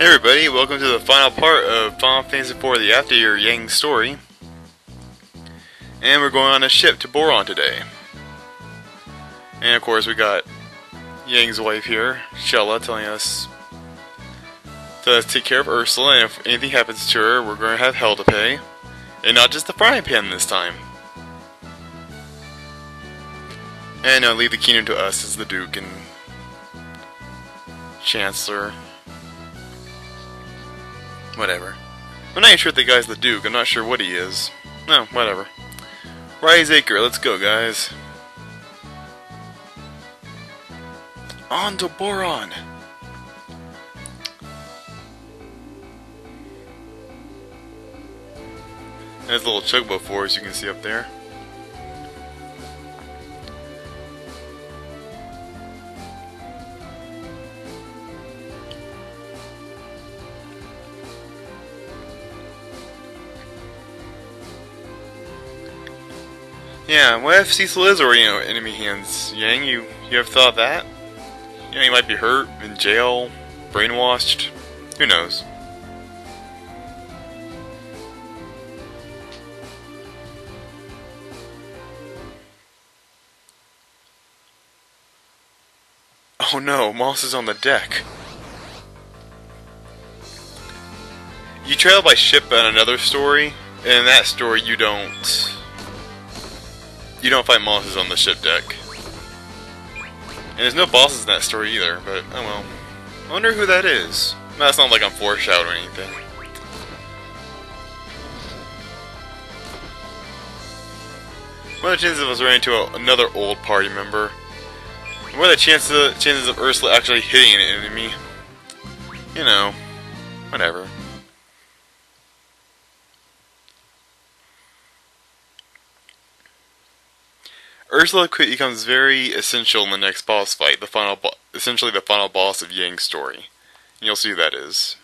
Hey everybody, welcome to the final part of Final Fantasy IV The After Your Yang story. And we're going on a ship to Boron today. And of course we got Yang's wife here, Shella, telling us to take care of Ursula, and if anything happens to her, we're going to have hell to pay. And not just the frying pan this time. And leave the kingdom to us as the Duke and Chancellor. Whatever. I'm not even sure if the guy's the Duke. I'm not sure what he is. No, whatever. Rise Acre, let's go, guys. On to Boron! There's a little chugboat for us, you can see up there. Yeah, what if Cecil is already in enemy hands? Yang, you have thought of that? You know, he might be hurt, in jail, brainwashed. Who knows? Oh no, Moss is on the deck. You travel by ship on another story, and in that story you don't fight monsters on the ship deck. And there's no bosses in that story either, but oh well. I wonder who that is. That's not like I'm foreshadowing or anything. What are the chances of us running into another old party member? And what are the chances of Ursula actually hitting an enemy? You know, whatever. Ursula becomes very essential in the next boss fight, essentially the final boss of Yang's story. And you'll see who that is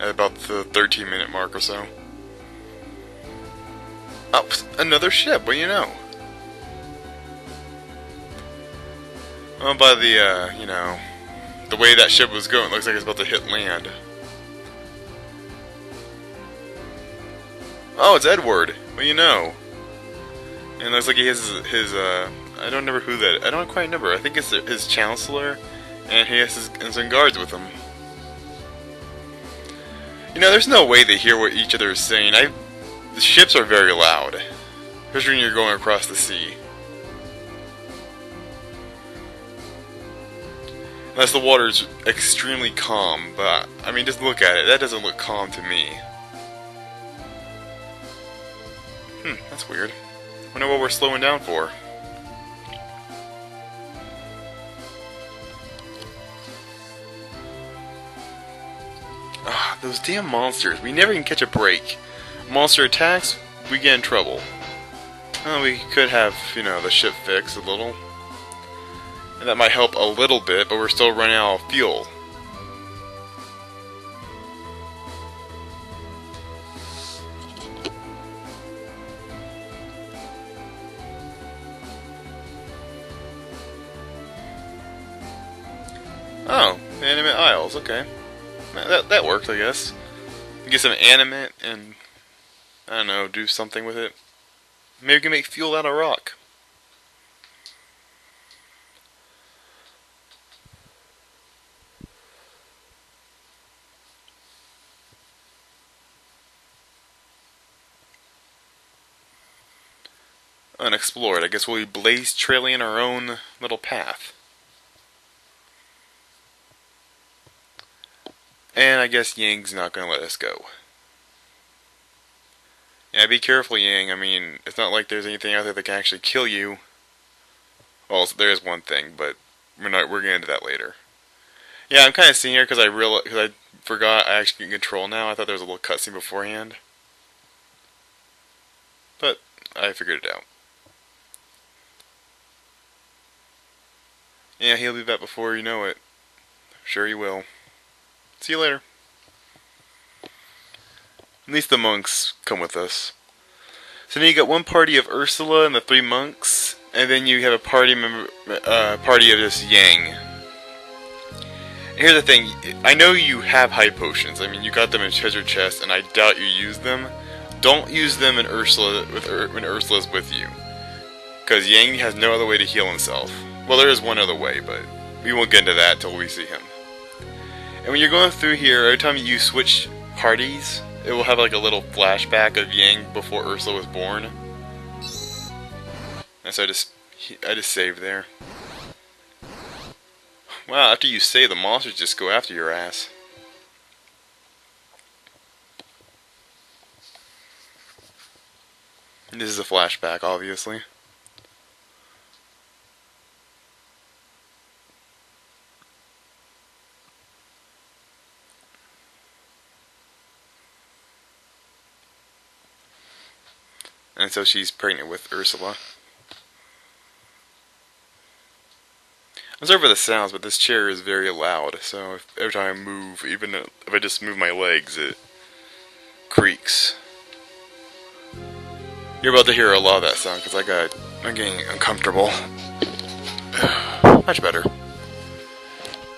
at about the 13-minute mark or so. Oh, another ship, what do you know? Well, by the, the way that ship was going, it looks like it's about to hit land. Oh, it's Edward, what do you know? And it looks like he has his I don't remember who that, I don't quite remember, I think it's his Chancellor, and he has some guards with him. You know, there's no way they hear what each other is saying. The ships are very loud, especially when you're going across the sea. Unless the water's extremely calm, but, I mean, just look at it, that doesn't look calm to me. That's weird. I wonder what we're slowing down for. Ah, those damn monsters. We never can catch a break. Monster attacks, we get in trouble. Well, we could have, the ship fixed a little. And that might help a little bit, but we're still running out of fuel. Oh, animate aisles, okay. That worked, I guess. Get some animate and, I don't know, do something with it. Maybe we can make fuel out of rock. Unexplored. I guess we'll be blaze trailing our own little path. And I guess Yang's not going to let us go. Yeah, be careful, Yang. I mean, it's not like there's anything out there that can actually kill you. Well, there is one thing, but we're getting into that later. Yeah, I'm kind of seeing here because I forgot I actually can control now. I thought there was a little cutscene beforehand. But I figured it out. Yeah, he'll be back before you know it. I'm sure he will. See you later. At least the monks come with us. So now you got one party of Ursula and the 3 monks, and then you have a party of just Yang. Here's the thing, I know you have high potions. I mean, you got them in treasure chests, and I doubt you use them. Don't use them in Ursula when Ursula's with you, because Yang has no other way to heal himself. Well, there is one other way, but we won't get into that till we see him. And when you're going through here, every time you switch parties, it will have like a little flashback of Yang before Ursula was born. And so I just saved there. Wow, after you save, the monsters just go after your ass. And this is a flashback, obviously. And so she's pregnant with Ursula. I'm sorry for the sounds, but this chair is very loud, so every time I move, even if I just move my legs, it creaks. You're about to hear a lot of that sound, because I'm getting uncomfortable. Much better.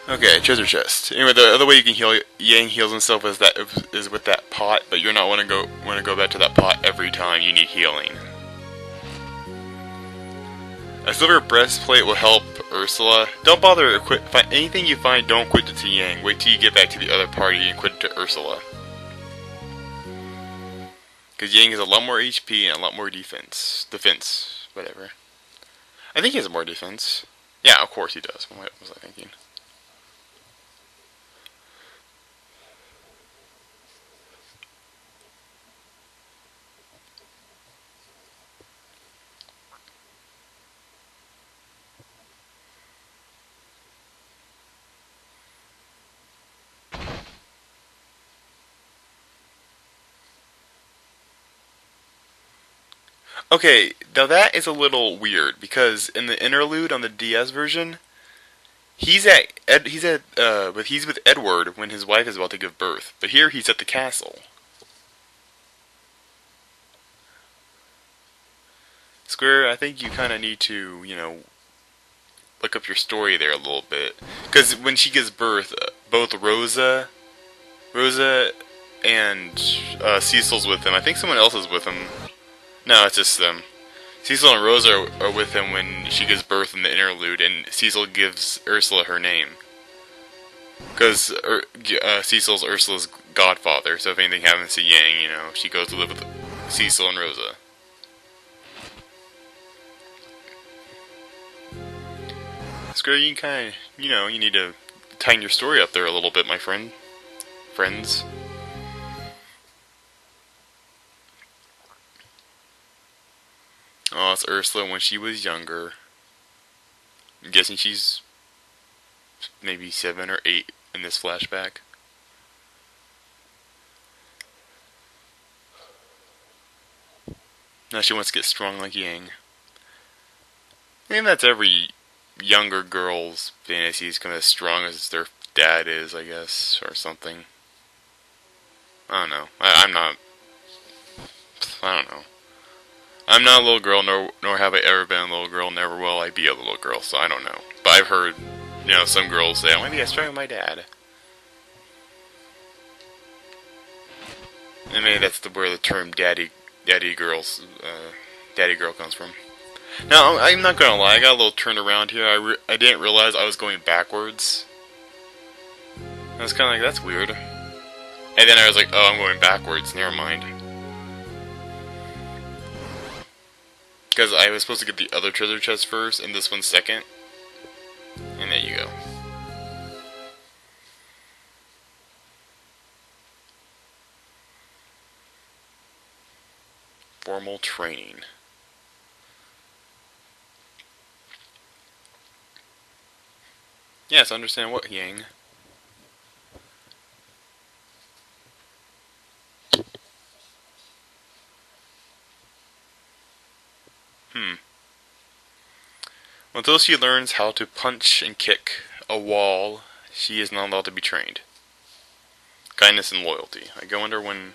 Okay, treasure chest. Anyway, the other way you can heal, Yang heals himself is with that pot, but you're not want to go back to that pot every time you need healing. A silver breastplate will help Ursula. Don't bother anything you find, don't quit it to Yang. Wait till you get back to the other party and quit it to Ursula. Because Yang has a lot more HP and a lot more defense. Whatever. I think he has more defense. Yeah, of course he does. What was I thinking? Okay, now that is a little weird, because in the interlude on the DS version, he's with Edward when his wife is about to give birth, but here he's at the castle. Square, I think you kind of need to, look up your story there a little bit, because when she gives birth, both Rosa and Cecil's with him. I think someone else is with him. No, it's just them. Cecil and Rosa are with him when she gives birth in the interlude, and Cecil gives Ursula her name. Because Cecil's Ursula's godfather, so if anything happens to Yang, she goes to live with Cecil and Rosa. Square, you can kind of, you need to tighten your story up there a little bit, my friends. Oh, it's Ursula when she was younger. I'm guessing she's maybe 7 or 8 in this flashback. Now she wants to get strong like Yang. I think that's every younger girl's fantasy, is kind of as strong as their dad is, I guess, or something. I don't know. I don't know. I'm not a little girl, nor have I ever been a little girl, never will I be a little girl, so I don't know. But I've heard, some girls say, oh, maybe I'm strong with my dad. And maybe that's where the term daddy girl comes from. Now, I'm not gonna lie, I got a little turned around here. I didn't realize I was going backwards. I was kind of like, that's weird. And then I was like, oh, I'm going backwards, never mind. Because I was supposed to get the other treasure chest first, and this one second. And there you go. Formal training. Yes, understand what, Yang? Until she learns how to punch and kick a wall, she is not allowed to be trained. Kindness and loyalty. I wonder when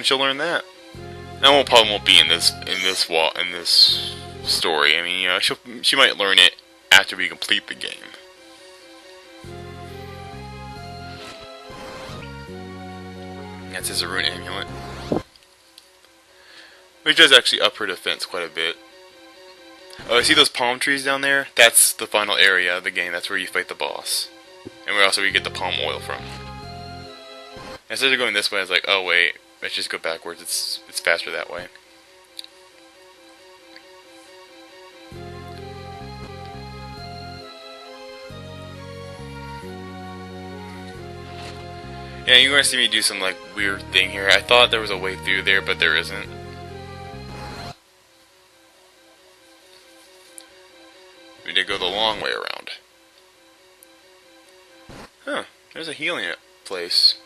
she'll learn that. That probably won't be in this story. I mean, she might learn it after we complete the game. That's his rune amulet. Which does actually up her defense quite a bit. Oh, see those palm trees down there? That's the final area of the game. That's where you fight the boss. And where you get the palm oil from. Instead of going this way, I was like, oh wait, let's just go backwards. It's faster that way. Yeah, you're gonna see me do some like weird thing here. I thought there was a way through there, but there isn't. We did go the long way around. Huh, there's a healing place.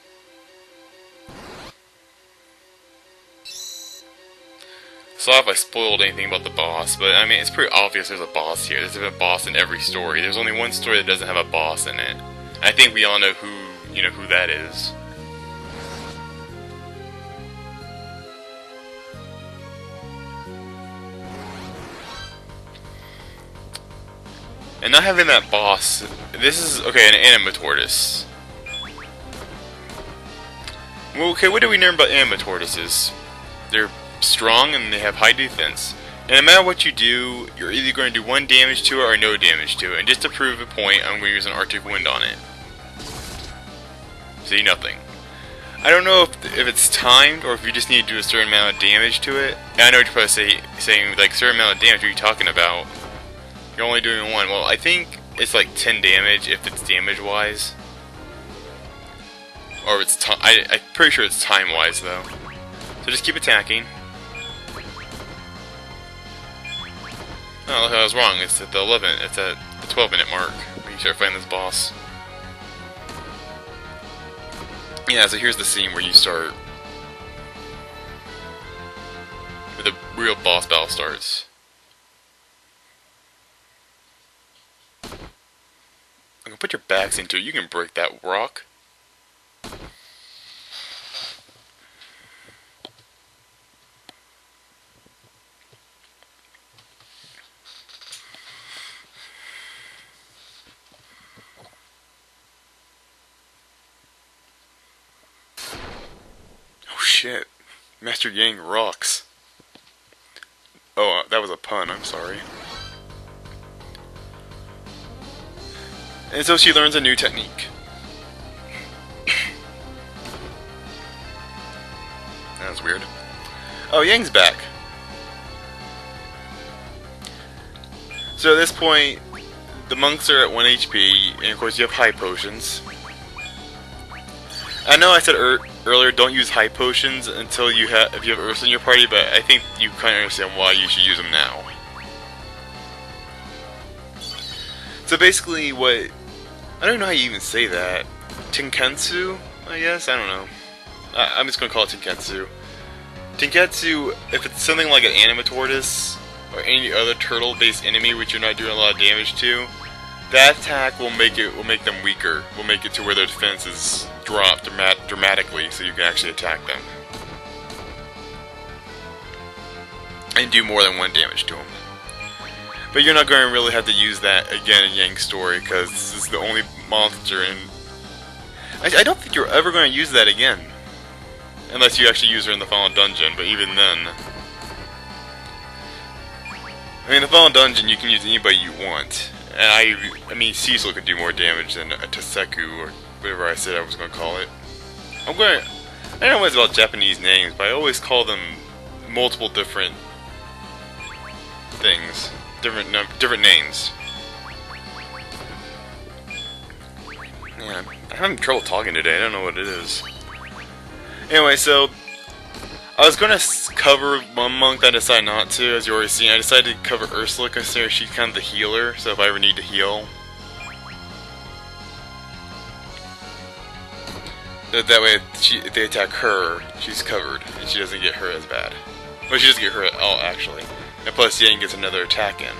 Sorry if I spoiled anything about the boss, but I mean, it's pretty obvious there's a boss here. There's a boss in every story. There's only one story that doesn't have a boss in it. I think we all know who that is. And not having that boss, this is, okay, an anima tortoise. Well, okay, what do we learn about anima tortoises? They're strong and they have high defense. And no matter what you do, you're either going to do 1 damage to it or no damage to it. And just to prove a point, I'm going to use an Arctic Wind on it. See, nothing. I don't know if it's timed or if you just need to do a certain amount of damage to it. And I know you're probably saying, like, certain amount of damage, what are you talking about? You're only doing 1. Well, I think it's like 10 damage if it's damage-wise. Or it's time. I'm pretty sure it's time-wise, though. So just keep attacking. Oh, look, I was wrong. It's at the 11. It's at the 12-minute mark when you start fighting this boss. Yeah, so here's the scene where you start, where the real boss battle starts. I'm gonna put your backs into it. You can break that rock. Oh shit. Master Yang rocks. Oh, that was a pun, I'm sorry. And so she learns a new technique. That was weird. Oh, Yang's back. So at this point, the monks are at 1 HP, and of course you have high potions. I know I said earlier, don't use high potions until if you have Ursa in your party, but I think you kind of understand why you should use them now. So basically I don't know how you even say that. Tenketsu, I guess? I don't know. I'm just going to call it Tenketsu. Tenketsu, if it's something like an anima tortoise, or any other turtle-based enemy which you're not doing a lot of damage to, that attack will make them weaker. Will make it to where their defenses drop dramatically, so you can actually attack them. And do more than 1 damage to them. But you're not going to really have to use that again in Yang's story, because this is the only monster, and I don't think you're ever going to use that again. Unless you actually use her in the final dungeon, but even then... I mean, the final dungeon, you can use anybody you want. And I mean, Cecil could do more damage than a Taseku, or whatever I said I was going to call it. I don't know much about Japanese names, but I always call them multiple different things. Different names. Yeah, I'm having trouble talking today. I don't know what it is. Anyway, so I was gonna cover one monk that I decided not to, as you already seen. I decided to cover Ursula, considering she's kind of the healer. So if I ever need to heal, that way, if they attack her, she's covered, and she doesn't get hurt as bad. Well, she doesn't get hurt at all, actually. And plus, Yang gets another attack in.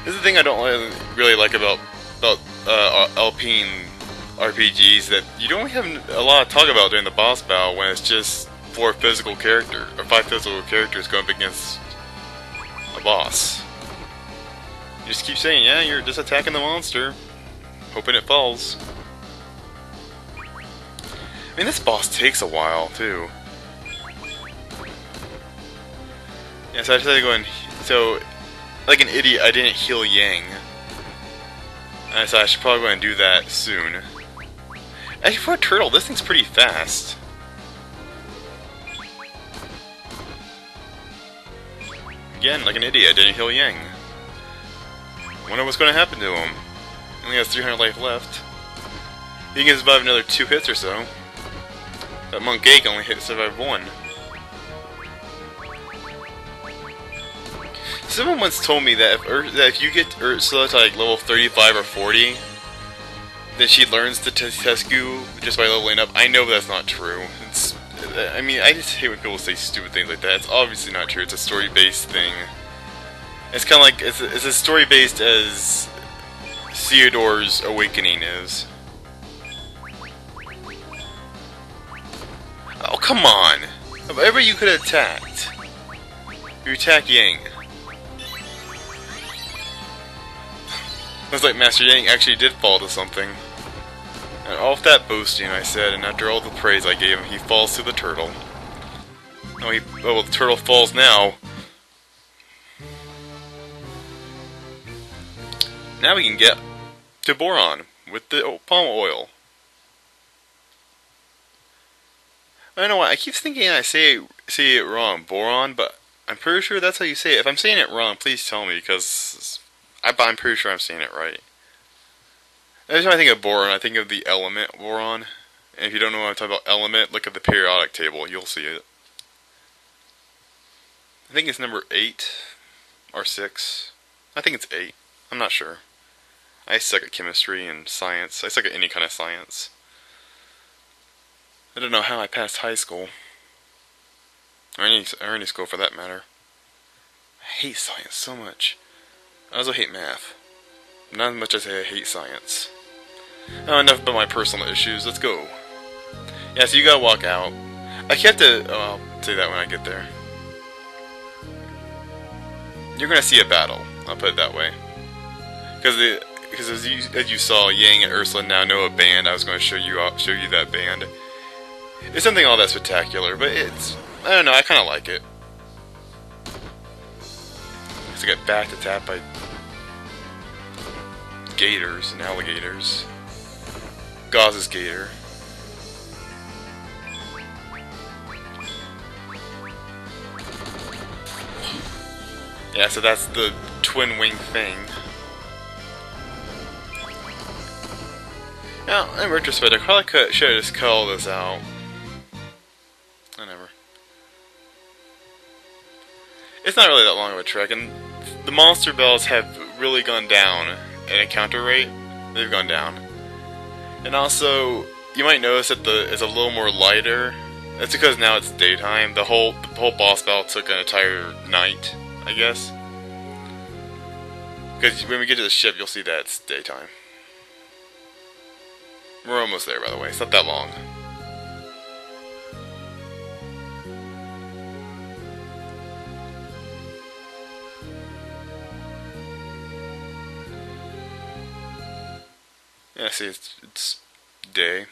This is the thing I don't really like about Alpine RPGs, that you don't have a lot to talk about during the boss battle when it's just 4 physical characters, or 5 physical characters going up against a boss. You just keep saying, yeah, you're just attacking the monster, hoping it falls. I mean, this boss takes a while, too. Yeah, so I decided to go in. So, like an idiot, I didn't heal Yang. So I should probably go and do that soon. Actually, for a turtle, this thing's pretty fast. Again, like an idiot, I didn't heal Yang. Wonder what's going to happen to him. He only has 300 life left. He can survive another 2 hits or so. That Monk Egg only survived 1. Someone once told me that if you get Ursula to like level 35 or 40, then she learns the Tescu just by leveling up. I know that's not true. I mean, I just hate when people say stupid things like that. It's obviously not true. It's a story-based thing. It's kind of like it's as story-based as Theodore's Awakening is. Oh, come on! Whatever you could have attacked. You attack Yang. Looks like Master Yang actually did fall to something. And all of that boasting I said, and after all the praise I gave him, he falls to the turtle. Oh, well, the turtle falls now. Now we can get to Boron with the palm oil. I don't know why, I keep thinking I say it wrong, Boron, but I'm pretty sure that's how you say it. If I'm saying it wrong, please tell me, because I'm pretty sure I'm saying it right. Every time I think of boron, I think of the element boron. And if you don't know what I'm talking about element, look at the periodic table. You'll see it. I think it's number 8 or 6. I think it's 8. I'm not sure. I suck at chemistry and science. I suck at any kind of science. I don't know how I passed high school. Or any school for that matter. I hate science so much. I also hate math. Not as much as I hate science. Oh, enough about my personal issues. Let's go. Yeah, so you gotta walk out. I have to. Oh, I'll say that when I get there. You're gonna see a battle. I'll put it that way. Because as you saw, Yang and Ursula now know a band. I was going to show you that band. It's something all that spectacular, but I don't know. I kind of like it. So I got back attacked by gators and alligators. Gauze's gator. Yeah, so that's the twin wing thing. Now, in retrospect, I probably should have just cut all this out. Whatever. It's not really that long of a trek, and the monster bells have really gone down in encounter rate. They've gone down. And also, you might notice that it's a little more lighter. That's because now it's daytime. The whole boss battle took an entire night, I guess. Because when we get to the ship, you'll see that it's daytime. We're almost there, by the way. It's not that long. Yeah, see, it's day.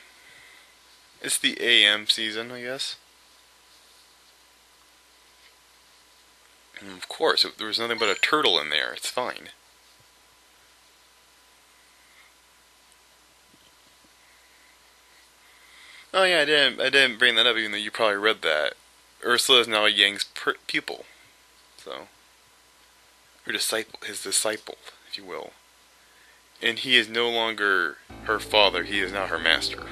It's the AM season, I guess. And of course, there was nothing but a turtle in there. It's fine. Oh yeah, I didn't bring that up, even though you probably read that. Ursula is now Yang's pupil, so her disciple, his disciple, if you will. And he is no longer her father; he is now her master,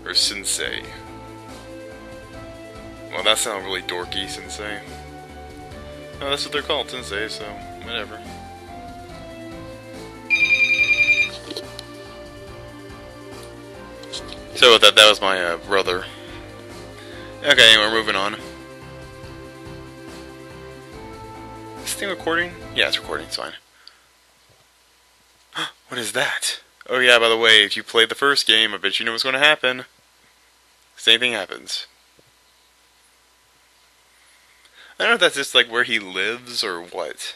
or sensei. Well, that sounds really dorky, sensei. No, that's what they're called, sensei. So whatever. So with that was my brother. Okay, anyway, we're moving on. Is this thing recording? Yeah, it's recording, it's fine. What is that? Oh yeah, by the way, if you played the first game, I bet you know what's going to happen. Same thing happens. I don't know if that's just like where he lives or what.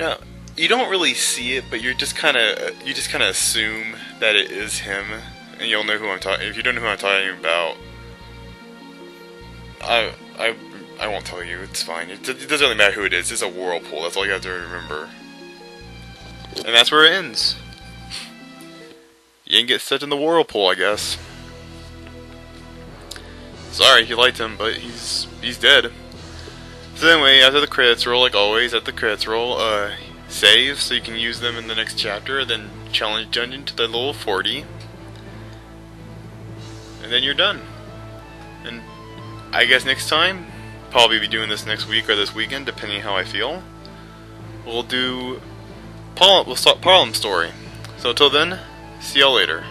Now, you don't really see it, but you just kind of assume that it is him, and you'll know who I'm talking. If you don't know who I'm talking about, I won't tell you. It's fine. It doesn't really matter who it is. It's a whirlpool. That's all you have to remember. And that's where it ends. Yang gets set in the whirlpool, I guess. Sorry, you liked him, but he's dead. So anyway, after the credits roll, like always, at the credits roll, save so you can use them in the next chapter, then challenge dungeon to the level 40, and then you're done. And I guess next time, probably be doing this next week or this weekend, depending how I feel. We'll start Problem Story. So till then, see y'all later.